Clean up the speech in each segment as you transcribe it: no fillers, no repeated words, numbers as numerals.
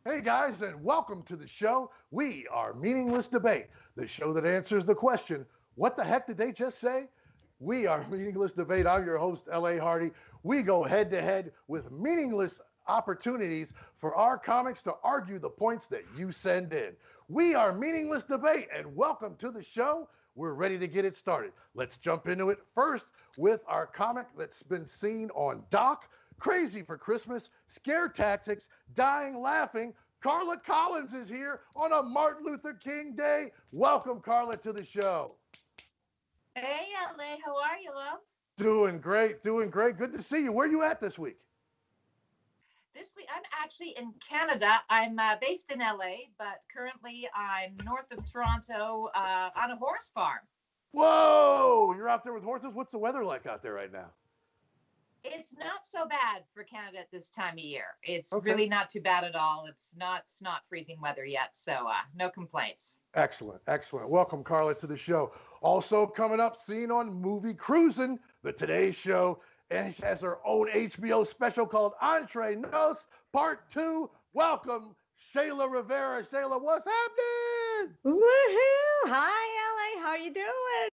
Hey guys, and welcome to the show. We are Meaningless Debate, the show that answers the question, what the heck did they just say? We are Meaningless Debate. I'm your host, L.A. Hardy. We go head to head with meaningless opportunities for our comics to argue the points that you send in. We are Meaningless Debate, and welcome to the show. We're ready to get it started. Let's jump into it first with our comic that's been seen on Doc. Crazy for Christmas, Scare Tactics, Dying Laughing. Carla Collins is here on a Martin Luther King Day. Welcome, Carla, to the show. Hey, LA, how are you, love? Doing great, doing great. Good to see you. Where are you at this week? This week I'm actually in Canada. I'm based in LA, but currently I'm north of Toronto on a horse farm. Whoa, you're out there with horses. What's the weather like out there right now? It's not so bad for Canada at this time of year. It's Okay. really not too bad at all. It's not freezing weather yet, so no complaints. Excellent, excellent. Welcome, Carla, to the show. Also coming up, seen on Movie Cruising, the Today Show, and she has her own HBO special called Entre Nos Part 2. Welcome, Shayla Rivera. Shayla, what's happening? Woohoo! Hi, LA. How you doing?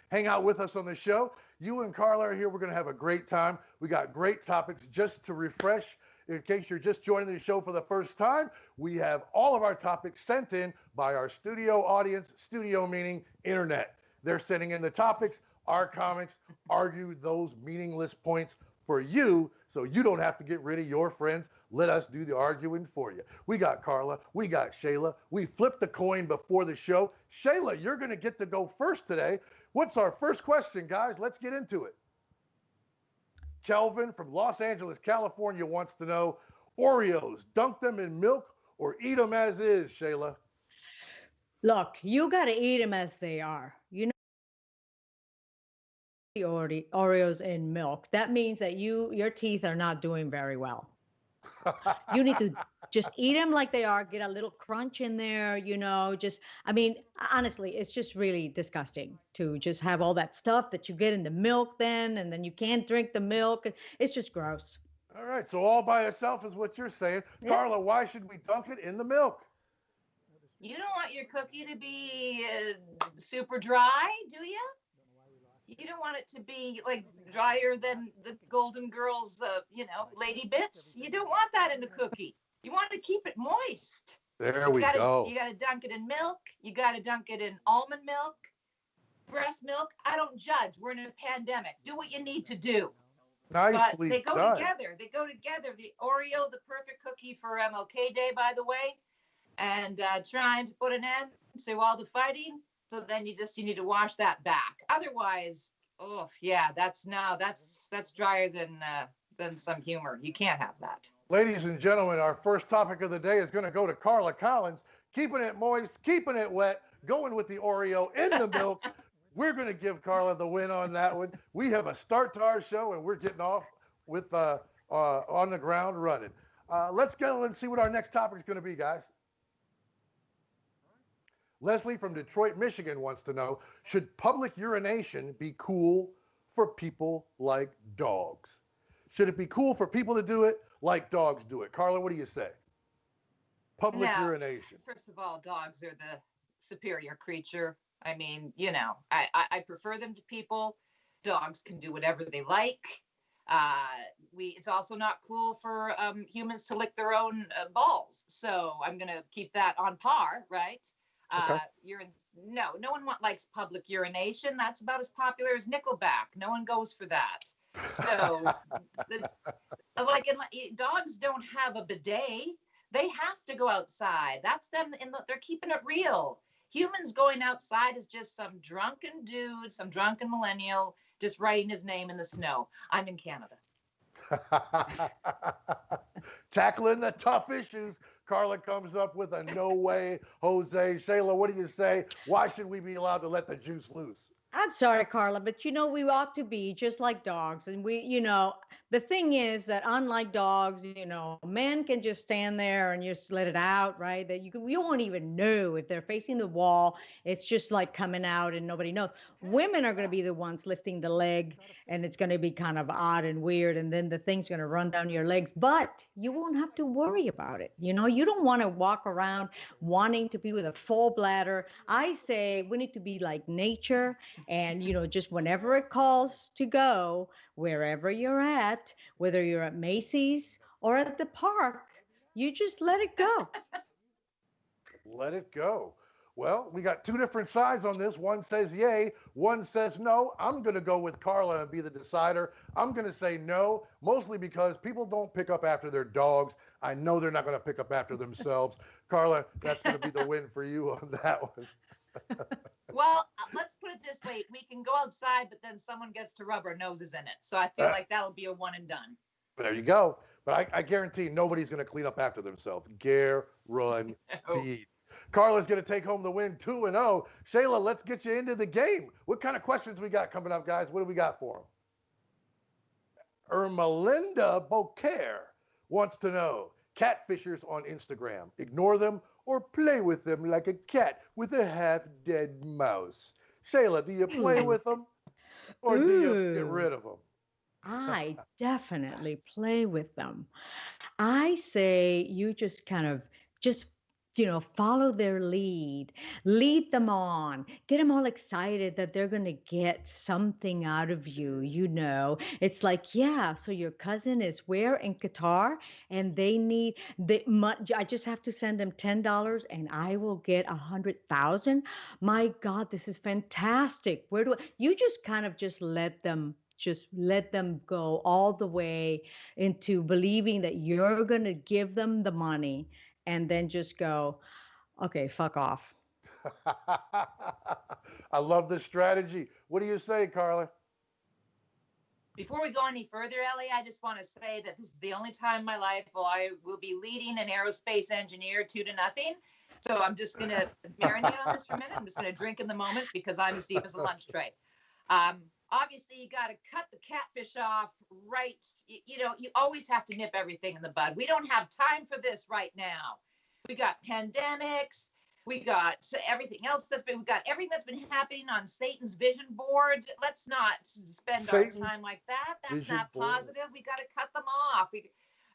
Hang out with us on the show. You and Carla are here. We're going to have a great time. We got great topics just to refresh. In case you're just joining the show for the first time, we have all of our topics sent in by our studio audience, studio meaning internet. They're sending in the topics. Our comics argue those meaningless points for you so you don't have to get rid of your friends. Let us do the arguing for you. We got Carla. We got Shayla. We flipped the coin before the show. Shayla, you're going to get to go first today. What's our first question, guys? Let's get into it. Kelvin from Los Angeles, California wants to know Oreos, dunk them in milk or eat them as is, Shayla? Look, you got to eat them as they are. The Oreos in milk. That means that your teeth are not doing very well. You need to just eat them like they are, get a little crunch in there, I mean, honestly, it's just really disgusting to just have all that stuff that you get in the milk then, and then you can't drink the milk. It's just gross. All right, so all by itself is what you're saying. Yeah. Carla, why should we dunk it in the milk? You don't want your cookie to be super dry, do you? You don't want it to be like drier than the Golden Girls, Lady Bits. You don't want that in the cookie. You want to keep it moist. There You we gotta go. you gotta dunk it in milk. You gotta dunk it in almond milk, breast milk. I don't judge. We're in a pandemic. Do what you need to do. But Nicely they go done. together. They go together. The Oreo, the perfect cookie for MLK Day, by the way, and trying to put an end to all the fighting. So then you need to wash that back. Otherwise, oh yeah, that's drier than some humor. You can't have that. Ladies and gentlemen, our first topic of the day is going to go to Carla Collins. Keeping it moist, keeping it wet, going with the Oreo in the milk. We're going to give Carla the win on that one. We have a start to our show, and we're getting off with on the ground running. Let's go and see what our next topic is going to be, guys. Leslie from Detroit, Michigan wants to know, should public urination be cool for people like dogs? Should it be cool for people to do it like dogs do it? Carla, what do you say? Public Now, urination. first of all, dogs are the superior creature. I mean, I prefer them to people. Dogs can do whatever they like. Uh, it's also not cool for humans to lick their own balls. So I'm gonna keep that on par, right? Okay. Urine. No one likes public urination. That's about as popular as Nickelback. No one goes for that. So, the, dogs don't have a bidet. They have to go outside. That's them. They're keeping it real. Humans going outside is just some drunken dude, some drunken millennial, just writing his name in the snow. I'm in Canada. Tackling the tough issues. Carla comes up with a no way, Jose. Shayla, what do you say? Why should we be allowed to let the juice loose? I'm sorry, Carla, but we ought to be just like dogs. And the thing is that unlike dogs, men can just stand there and just let it out, right? That you won't even know if they're facing the wall. It's just like coming out and nobody knows. Women are going to be the ones lifting the leg, and it's going to be kind of odd and weird. And then the thing's going to run down your legs, but you won't have to worry about it. You don't want to walk around wanting to be with a full bladder. I say we need to be like nature. And, just whenever it calls to go, wherever you're at, whether you're at Macy's or at the park, you just let it go. Let it go. Well, we got two different sides on this. One says yay, one says no. I'm going to go with Carla and be the decider. I'm going to say no, mostly because people don't pick up after their dogs. I know they're not going to pick up after themselves. Carla, that's going to be the win for you on that one. Well, let's put it this way. We can go outside, but then someone gets to rub our noses in it. So I feel like that'll be a one and done. There you go. But I guarantee nobody's going to clean up after themselves. Guaranteed. Carla's going to take home the win 2-0. Shayla, let's get you into the game. What kind of questions we got coming up, guys? What do we got for them? Ermelinda Beaucaire wants to know, catfishers on Instagram, ignore them or play with them like a cat with a half-dead mouse? Shayla, do you play with them or do you get rid of them? I definitely play with them. I say you just kind of follow their lead them on, get them all excited that they're going to get something out of you. It's like, yeah, so your cousin is where in Qatar and I just have to send them $10 and I will get 100,000. My God, this is fantastic. You just kind of just let them go all the way into believing that you're going to give them the money and then just go, okay, fuck off. I love this strategy. What do you say, Carla? Before we go any further, Ellie, I just want to say that this is the only time in my life I will be leading an aerospace engineer 2-0. So I'm just going to marinate on this for a minute. I'm just going to drink in the moment because I'm as deep as a lunch tray. Obviously, you got to cut the catfish off right. You always have to nip everything in the bud. We don't have time for this right now. We got pandemics. We got everything else we got everything that's been happening on Satan's vision board. Let's not spend our time like that. That's not positive. We got to cut them off.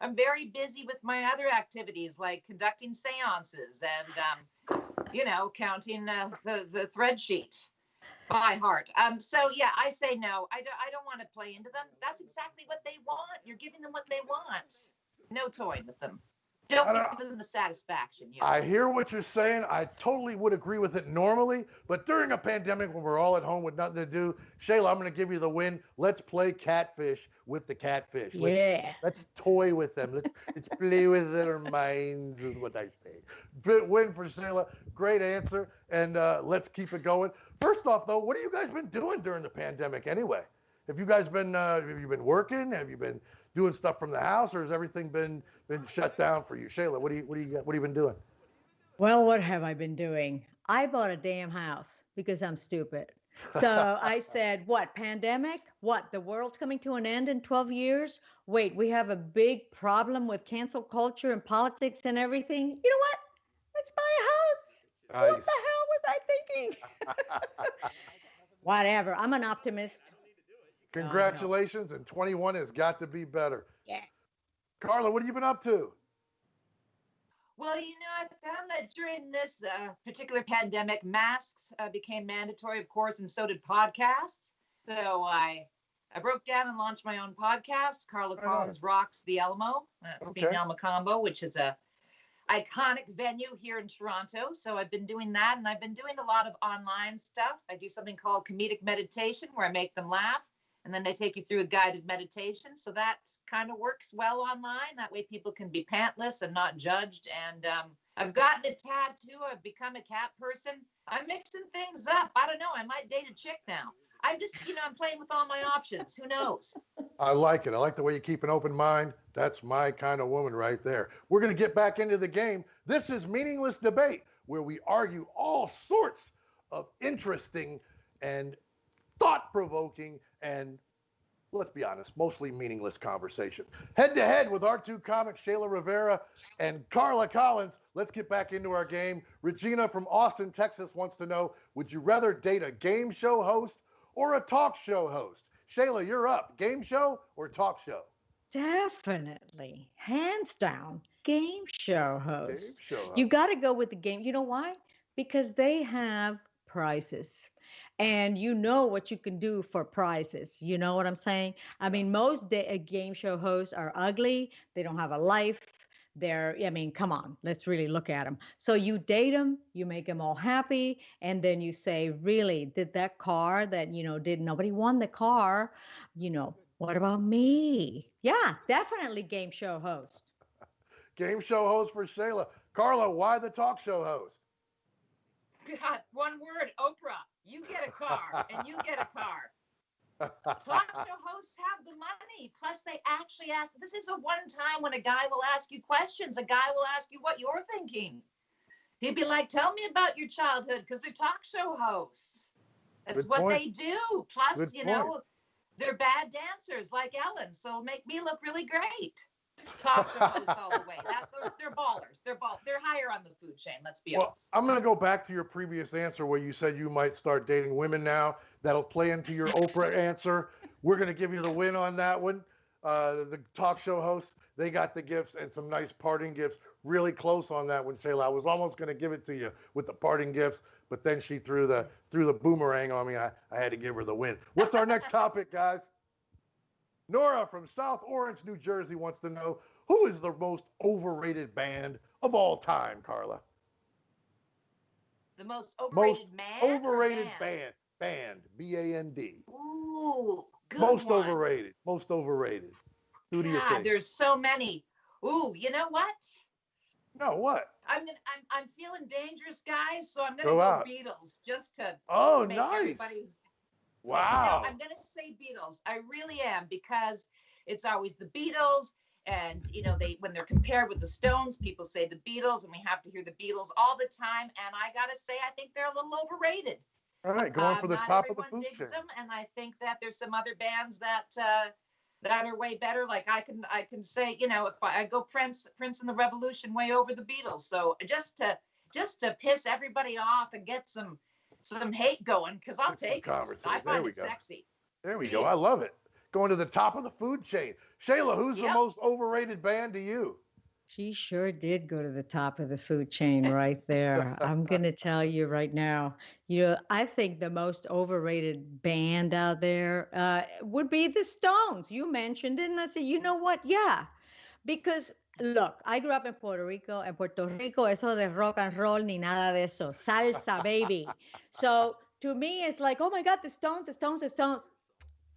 I'm very busy with my other activities like conducting seances and, counting the thread sheet by heart. So yeah, I say no. I don't want to play into them. That's exactly what they want. You're giving them what they want. No toying with them. Don't give them the satisfaction. I hear what you're saying. I totally would agree with it normally, but during a pandemic when we're all at home with nothing to do, Shayla, I'm going to give you the win. Let's play catfish with the catfish. Let's toy with them. Let's play with their minds is what I say. Win for Shayla. Great answer. And let's keep it going. First off, though, what have you guys been doing during the pandemic anyway? Have you guys been working? Have you been doing stuff from the house, or has everything been shut down for you? Shayla, what have you been doing? Well, what have I been doing? I bought a damn house because I'm stupid. So I said, what, pandemic? What, the world's coming to an end in 12 years? Wait, we have a big problem with cancel culture and politics and everything. You know what? Let's buy a house. Nice. What the hell was I thinking? Whatever. I'm an optimist. Congratulations. And 21 has got to be better. Yeah. Carla, what have you been up to? Well, I found that during this particular pandemic, masks became mandatory, of course, and so did podcasts. So I broke down and launched my own podcast, Carla Collins Rocks the Elmo. That's being Elmo Combo, which is a iconic venue here in Toronto. So I've been doing that, and I've been doing a lot of online stuff. I do something called comedic meditation where I make them laugh, and then they take you through a guided meditation. So that kind of works well online. That way people can be pantless and not judged. And I've gotten a tattoo. I've become a cat person. I'm mixing things up. I don't know. I might date a chick now. I'm just, I'm playing with all my options. Who knows? I like it. I like the way you keep an open mind. That's my kind of woman right there. We're going to get back into the game. This is Meaningless Debate, where we argue all sorts of interesting and thought-provoking, and let's be honest, mostly meaningless conversation. Head to head with our two comics, Shayla Rivera and Carla Collins. Let's get back into our game. Regina from Austin, Texas wants to know, would you rather date a game show host or a talk show host? Shayla, you're up. Game show or talk show? Definitely, hands down, game show Game host. show You host. got to go with the game. You know why? Because they have prizes. And you know what you can do for prizes. You know what I'm saying? I mean, game show hosts are ugly. They don't have a life. I mean, come on, let's really look at them. So you date them, you make them all happy, and then you say, really, did that car that, did nobody won the car? What about me? Yeah, definitely game show host. Game show host for Shayla. Carla, why the talk show host? God, one word, Oprah. You get a car and you get a car. Talk show hosts have the money. Plus, they actually ask. This is a one time when a guy will ask you questions. A guy will ask you what you're thinking. He'd be like, tell me about your childhood, because they're talk show hosts. That's Good what point. they do. Plus, Good you point. know, they're bad dancers like Ellen. So it'll make me look really great. Talk show hosts all the way. They're ballers. They're higher on the food chain. Let's be Well, honest. I'm going to go back to your previous answer where you said you might start dating women now. That'll play into your Oprah answer. We're going to give you the win on that one. The talk show hosts, they got the gifts and some nice parting gifts. Really close on that one, Shayla. I was almost going to give it to you with the parting gifts, but then she threw the boomerang on me. I had to give her the win. What's our next topic, guys? Nora from South Orange, New Jersey wants to know, who is the most overrated band of all time, Carla? The most overrated man overrated or band? band, B-A-N-D. Ooh, good Most one. overrated. Who do you God, think? there's so many. Ooh, you know what? No, what? I'm feeling dangerous, guys. So I'm gonna Go go out. Beatles just to Oh, make nice. everybody. Wow. No, I'm gonna say Beatles. I really am, because it's always the Beatles, and when they're compared with the Stones, people say the Beatles, and we have to hear the Beatles all the time. And I gotta say, I think they're a little overrated. All right, going for the Not top of the everyone food digs chain. them, and I think that there's some other bands that are way better. Like I can say, if I go Prince and the Revolution way over the Beatles. So just to piss everybody off and get some hate going, because I'll Get some take it. conversation. I There find we it go. sexy. There we go. I love it. Going to the top of the food chain. Shayla, who's the Yep. most overrated band to you? She sure did go to the top of the food chain right there. I'm going to tell you right now, I think the most overrated band out there would be the Stones. You mentioned it, and I said, you know what? Yeah. Because look, I grew up in Puerto Rico. En Puerto Rico, eso de rock and roll ni nada de eso. Salsa, baby. So to me, it's like, oh my God, the Stones, the Stones, the Stones.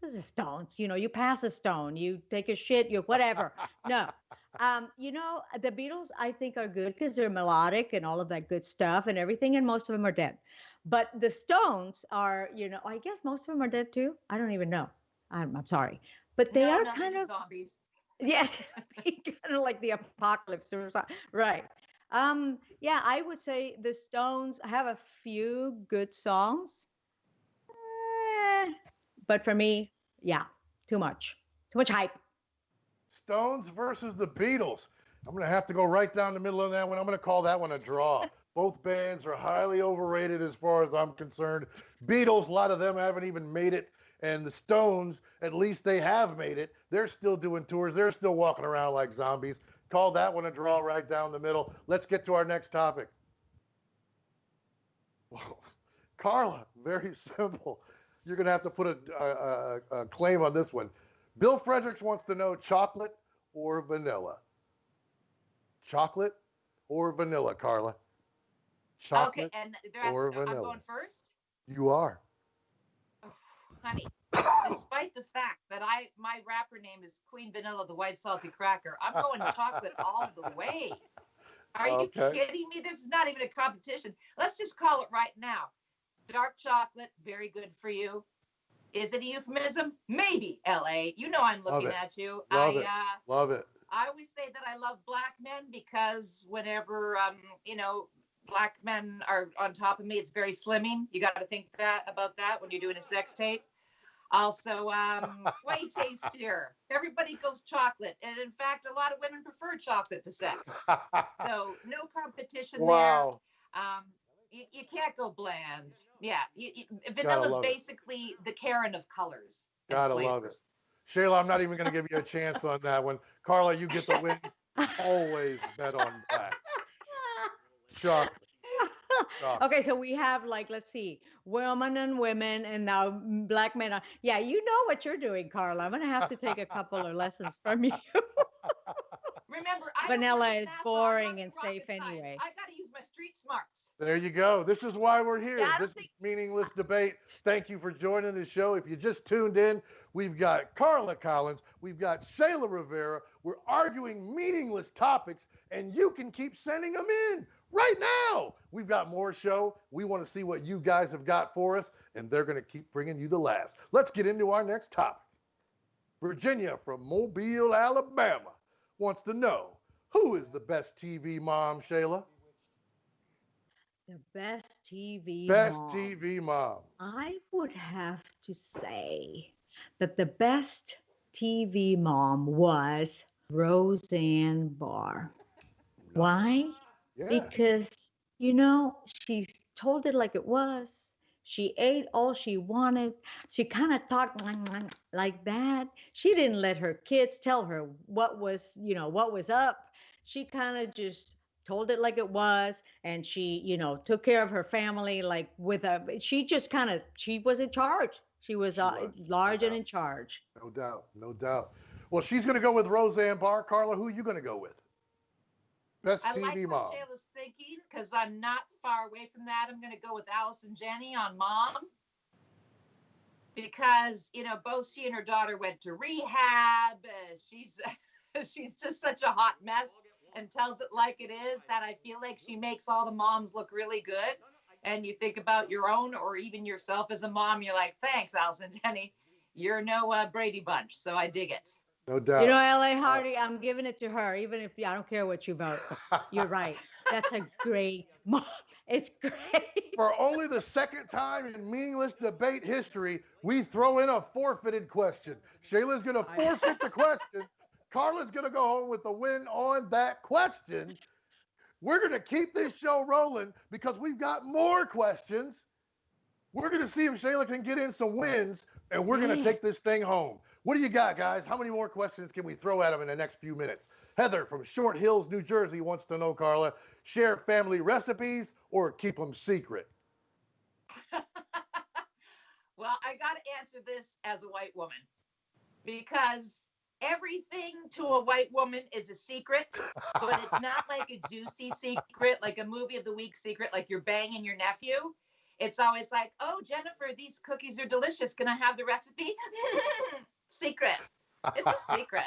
This is Stones. You pass a stone, you take a shit, you whatever. No. The Beatles, I think, are good because they're melodic and all of that good stuff and everything, and most of them are dead. But the Stones are, I guess most of them are dead too. I don't even know. I'm sorry. But they are No, kind they're of, zombies. yeah, kind of like the apocalypse or something. Right. Yeah, I would say the Stones have a few good songs. Eh, but for me, yeah, too much. Too much hype. Stones versus the Beatles. I'm going to have to go right down the middle of that one. I'm going to call that one a draw. Both bands are highly overrated as far as I'm concerned. Beatles, a lot of them haven't even made it. And the Stones, at least they have made it. They're still doing tours. They're still walking around like zombies. Call that one a draw right down the middle. Let's get to our next topic. Carla, very simple. You're going to have to put a claim on this one. Bill Fredericks wants to know, chocolate or vanilla? Chocolate or vanilla, Carla? Chocolate Okay, and or I'm vanilla? going first. You are. Oh, honey, despite the fact that my rapper name is Queen Vanilla, the White Salty Cracker, I'm going chocolate all the way. Are you kidding me? This is not even a competition. Let's just call it right now. Dark chocolate, very good for you. Is it a euphemism? Maybe, LA. I'm looking at you. Love it. Love it. I always say that I love black men because whenever, black men are on top of me. It's very slimming. You got to think about that when you're doing a sex tape. Also, way tastier. Everybody goes chocolate. And in fact, a lot of women prefer chocolate to sex. So no competition Wow. there. You can't go bland. Yeah. Gotta Vanilla's love it. basically the Karen of colors and Gotta love it. flavors. Shayla, I'm not even going to give you a chance on that one. Carla, you get the win. Always bet on black. Chocolate. Chocolate. Okay, so we have like, let's see, women and women, and now black men. Yeah, you know what you're doing, Carla. I'm gonna have to take a couple of lessons from you. Remember, I Vanilla don't work at is NASA. I'm boring not and rocket safe science. anyway. I got to use my street smarts. There you go. This is why we're here. Yeah, I This don't is Meaningless Debate. Thank you for joining the show. If you just tuned in, we've got Carla Collins, we've got Shayla Rivera. We're arguing meaningless topics, and you can keep sending them in right now. We've got more show. We want to see what you guys have got for us, and they're going to keep bringing you the laughs. Let's get into our next topic. Virginia from Mobile, Alabama wants to know, who is the best TV mom, Shayla? The best TV Best mom. TV mom. I would have to say that the best TV mom was Roseanne Barr. Why? Yeah. Because, she told it like it was. She ate all she wanted. She kind of talked like that. She didn't let her kids tell her what was up. She kind of just told it like it was. And she, took care of her family like she was in charge. She was large and in charge. No doubt. No doubt. Well, she's going to go with Roseanne Barr. Carla, who are you going to go with? Best I TV like mom. what Shayla's thinking because I'm not far away from that. I'm going to go with Allison Janney on mom because, both she and her daughter went to rehab. She's just such a hot mess and tells it like it is that I feel like she makes all the moms look really good. And you think about your own or even yourself as a mom, you're like, thanks, Allison Janney. You're no Brady Bunch, so I dig it. No doubt. L.A. Hardy, I'm giving it to her, even if I don't care what you vote. You're right. That's a great mom. It's great. For only the second time in meaningless debate history, we throw in a forfeited question. Shayla's going to forfeit the question. Carla's going to go home with the win on that question. We're going to keep this show rolling because we've got more questions. We're going to see if Shayla can get in some wins, and we're going to take this thing home. What do you got, guys? How many more questions can we throw at them in the next few minutes? Heather from Short Hills, New Jersey wants to know, Carla, share family recipes or keep them secret? Well, I got to answer this as a white woman because everything to a white woman is a secret, but it's not like a juicy secret, like a movie of the week secret, like you're banging your nephew. It's always like, oh, Jennifer, these cookies are delicious. Can I have the recipe? Secret. It's a secret.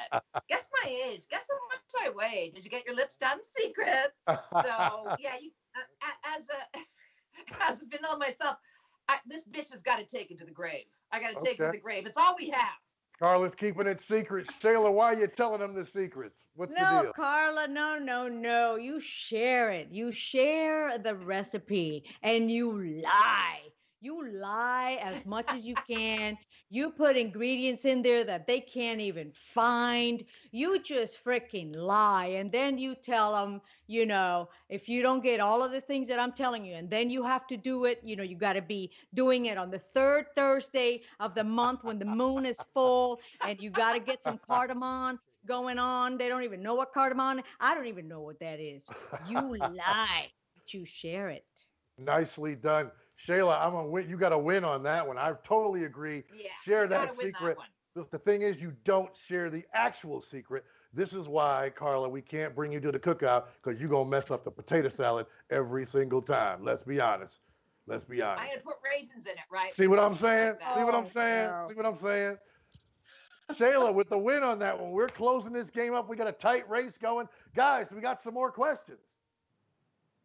Guess my age. Guess how much I weigh. Did you get your lips done? Secret. So yeah, you as a vanilla myself, this bitch has got to take it to the grave. I got to take it to the grave. It's all we have. Carla's keeping it secret. Shayla, why are you telling them the secrets? What's the deal? No, Carla, no. You share it. You share the recipe and you lie. You lie as much as you can. You put ingredients in there that they can't even find. You just freaking lie. And then you tell them, if you don't get all of the things that I'm telling you, and then you have to do it, you got to be doing it on the third Thursday of the month when the moon is full, and you got to get some cardamom going on. They don't even know what cardamom. I don't even know what that is. You lie, but you share it. Nicely done. Shayla, I'm gonna win. You got to win on that one. I totally agree. Yeah, share that secret. But the thing is, you don't share the actual secret. This is why, Carla, we can't bring you to the cookout because you're gonna mess up the potato salad every single time. Let's be honest. I had to put raisins in it, right? See what I'm saying? See what I'm saying? No. See what I'm saying? Shayla, with the win on that one, we're closing this game up. We got a tight race going. Guys, we got some more questions.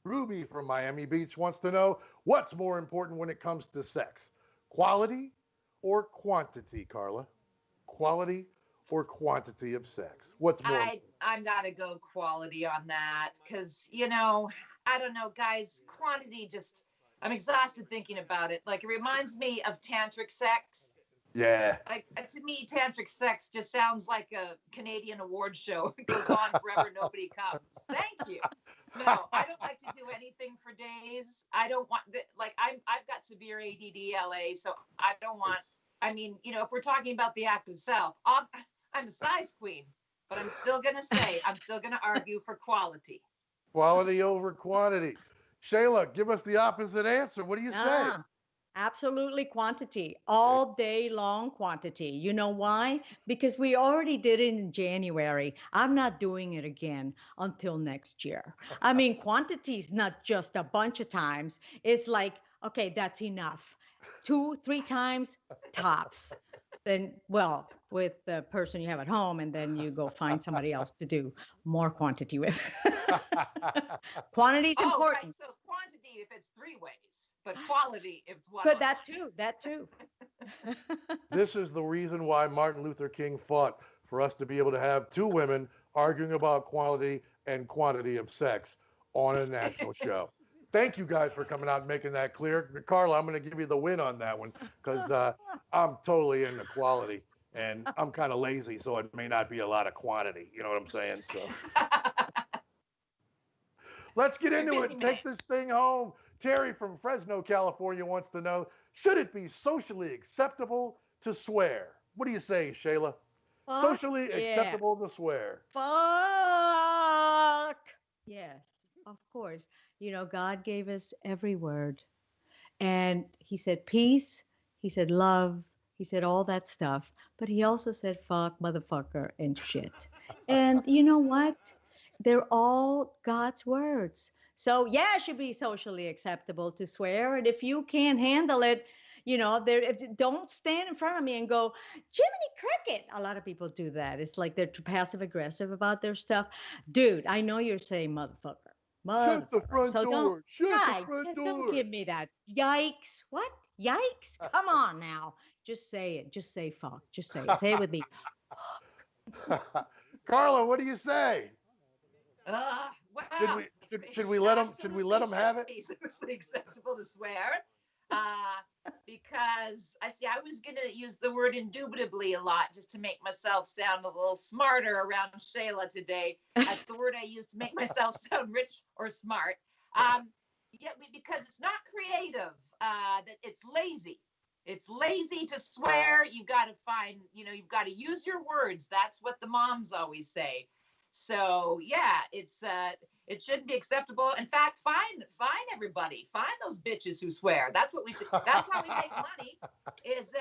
Ruby from Miami Beach wants to know, what's more important when it comes to sex? Quality or quantity, Carla? Quality or quantity of sex? What's more? I'm got to go quality on that because, I don't know, guys. Quantity just, I'm exhausted thinking about it. Like, it reminds me of tantric sex. Yeah. Like, to me, tantric sex just sounds like a Canadian award show. It goes on forever, nobody comes. Thank you. No, I don't like to do anything for days. I don't want like I've got severe ADD, LA, so I don't want. I mean, if we're talking about the act itself, I'm a size queen, but I'm still gonna argue for quality. Quality over quantity. Shayla, give us the opposite answer. What do you say? Ah, absolutely quantity, all day long quantity. You know why? Because we already did it in January. I'm not doing it again until next year. I mean, quantity is not just a bunch of times. It's like, okay, that's enough. 2, 3 times tops. Then, well, with the person you have at home, and then you go find somebody else to do more quantity with. Quantity is Oh, right. important. So quantity if it's 3 ways, but quality if it's one. Good, that too. That too. This is the reason why Martin Luther King fought for us to be able to have 2 women arguing about quality and quantity of sex on a national show. Thank you guys for coming out and making that clear. Carla, I'm going to give you the win on that one because I'm totally into quality and I'm kind of lazy, so it may not be a lot of quantity. You know what I'm saying? So let's get into it and take this thing home. Terry from Fresno, California wants to know, should it be socially acceptable to swear? What do you say, Shayla? Fuck Socially yeah. acceptable to swear. Fuck. Yes, of course. God gave us every word. And he said peace, he said love, he said all that stuff. But he also said fuck, motherfucker, and shit. And you know what? They're all God's words. So yeah, it should be socially acceptable to swear. And if you can't handle it, don't stand in front of me and go, Jiminy Cricket. A lot of people do that. It's like they're passive aggressive about their stuff. Dude, I know you're saying motherfucker. Shut the front So door. Shut right, the front door. don't give me that. Yikes. What? Yikes. Come on now. Just say it. Just say fuck. Just say it. Say it with me. Carla, what do you say? Well, Should we let them have it? It's socially acceptable to swear, because I was going to use the word indubitably a lot just to make myself sound a little smarter around Shayla today. That's the word I use to make myself sound rich or smart. Because it's not creative. That it's lazy. It's lazy to swear. You got to find, you've got to use your words. That's what the moms always say. So yeah, it shouldn't be acceptable. In fact, fine everybody. Find those bitches who swear. That's what we should. That's how we make money. Is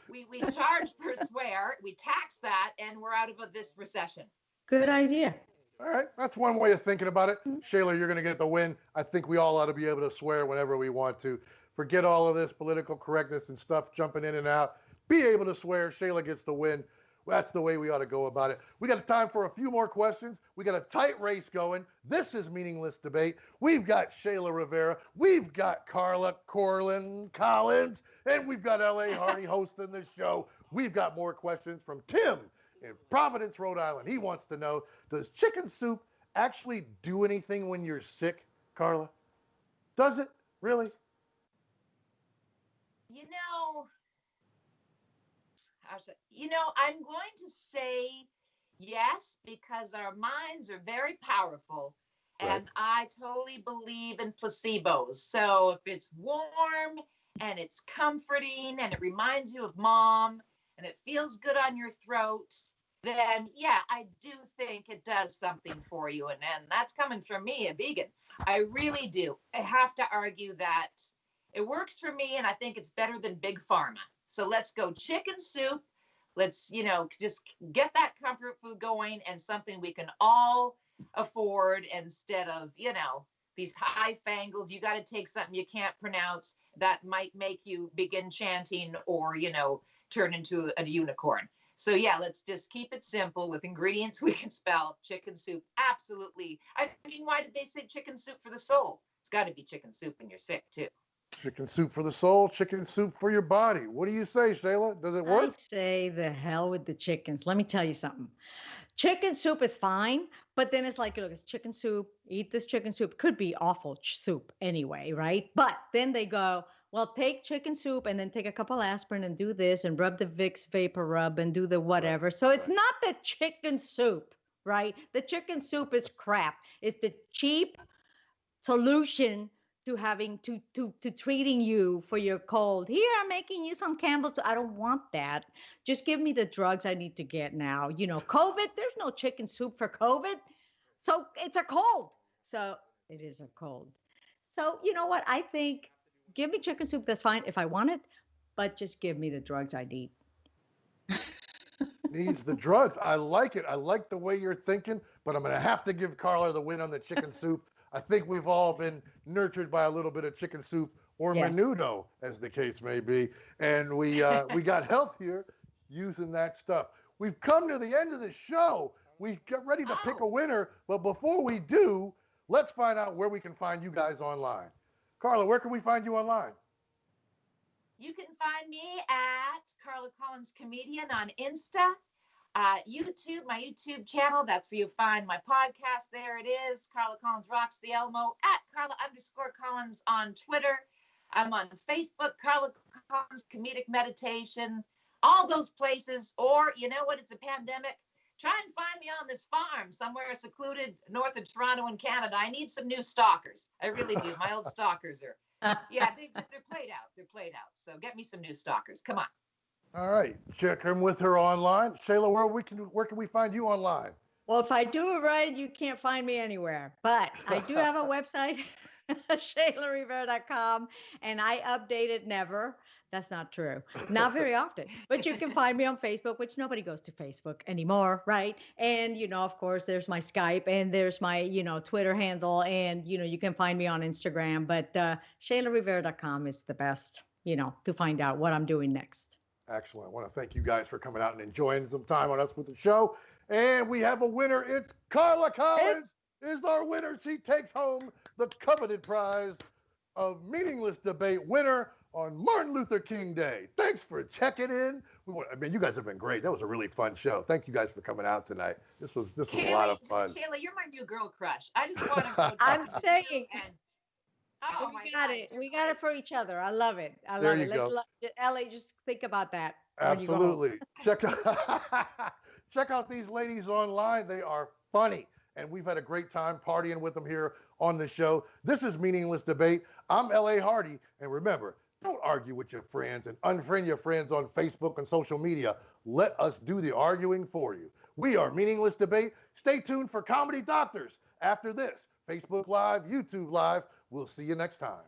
we charge per swear. We tax that, and we're out of this recession. Good idea. All right, that's one way of thinking about it. Shayla, you're going to get the win. I think we all ought to be able to swear whenever we want to. Forget all of this political correctness and stuff jumping in and out. Be able to swear. Shayla gets the win. That's the way we ought to go about it. We got time for a few more questions. We got a tight race going. This is Meaningless Debate. We've got Shayla Rivera. We've got Carla Collins. And we've got L.A. Hardy hosting the show. We've got more questions from Tim in Providence, Rhode Island. He wants to know, does chicken soup actually do anything when you're sick, Carla? Does it? Really? I'm going to say yes, because our minds are very powerful. Right. And I totally believe in placebos. So if it's warm and it's comforting and it reminds you of mom and it feels good on your throat, then yeah, I do think it does something for you. And that's coming from me, a vegan. I really do. I have to argue that it works for me, and I think it's better than big pharma. So let's go chicken soup. Let's, just get that comfort food going, and something we can all afford instead of, these high-fangled, you got to take something you can't pronounce that might make you begin chanting or, turn into a unicorn. So yeah, let's just keep it simple with ingredients we can spell. Chicken soup, absolutely. I mean, why did they say chicken soup for the soul? It's got to be chicken soup when you're sick too. Chicken soup for the soul, chicken soup for your body. What do you say, Shayla? Does it work? I say the hell with the chickens. Let me tell you something. Chicken soup is fine, But then it's like, look, it's chicken soup. Eat this chicken soup. Could be awful soup anyway, right? But then they go, well, take chicken soup and then take a couple aspirin and do this and rub the Vicks vapor rub and do the whatever. So it's not the chicken soup, right? The chicken soup is crap. It's the cheap solution to having to treating you for your cold. Here, I'm making you some Campbell's. I don't want that. Just give me the drugs I need to get now. You know, COVID, there's no chicken soup for COVID. So it's a cold. So it is a cold. So you know what? I think give me chicken soup. That's fine if I want it, but just give me the drugs I need. Needs the drugs. I like it. I like the way you're thinking, but I'm going to have to give Carla the win on the chicken soup. I think we've all been nurtured by a little bit of chicken soup or menudo, as the case may be. And we got healthier using that stuff. We've come to the end of the show. We get ready to pick a winner. But before we do, let's find out where we can find you guys online. Carla, where can we find you online? You can find me at Carla Collins Comedian on Insta. YouTube, my YouTube channel. That's where you find my podcast. There it is. Carla Collins Rocks the Elmo at Carla_Collins on Twitter. I'm on Facebook, Carla Collins Comedic Meditation, all those places. Or, you know what? It's a pandemic. Try and find me on this farm somewhere secluded north of Toronto in Canada. I need some new stalkers. I really do. My old stalkers are, they're played out. They're played out. So get me some new stalkers. Come on. All right, check in with her online. Shayla, where can we find you online? Well, if I do it right, you can't find me anywhere. But I do have a website, ShaylaRivera.com, and I update it never. That's not true. Not very often. But you can find me on Facebook, which nobody goes to Facebook anymore, right? And, you know, of course, there's my Skype and there's my, you know, Twitter handle. And, you know, you can find me on Instagram. But ShaylaRivera.com is the best, you know, to find out what I'm doing next. Excellent. I want to thank you guys for coming out and enjoying some time on us with the show. And we have a winner. It's Carla Collins is our winner. She takes home the coveted prize of Meaningless Debate winner on Martin Luther King Day. Thanks for checking in. You guys have been great. That was a really fun show. Thank you guys for coming out tonight. This was Shayla, a lot of fun. Shayla, you're my new girl crush. I just want to go I'm saying. Oh, we got it. We got it for each other. I love it. I love there it. You go. LA, just think about that. Absolutely. Check out these ladies online. They are funny. And we've had a great time partying with them here on the show. This is Meaningless Debate. I'm L.A. Hardy. And remember, don't argue with your friends and unfriend your friends on Facebook and social media. Let us do the arguing for you. We are Meaningless Debate. Stay tuned for Comedy Doctors. After this, Facebook Live, YouTube Live. We'll see you next time.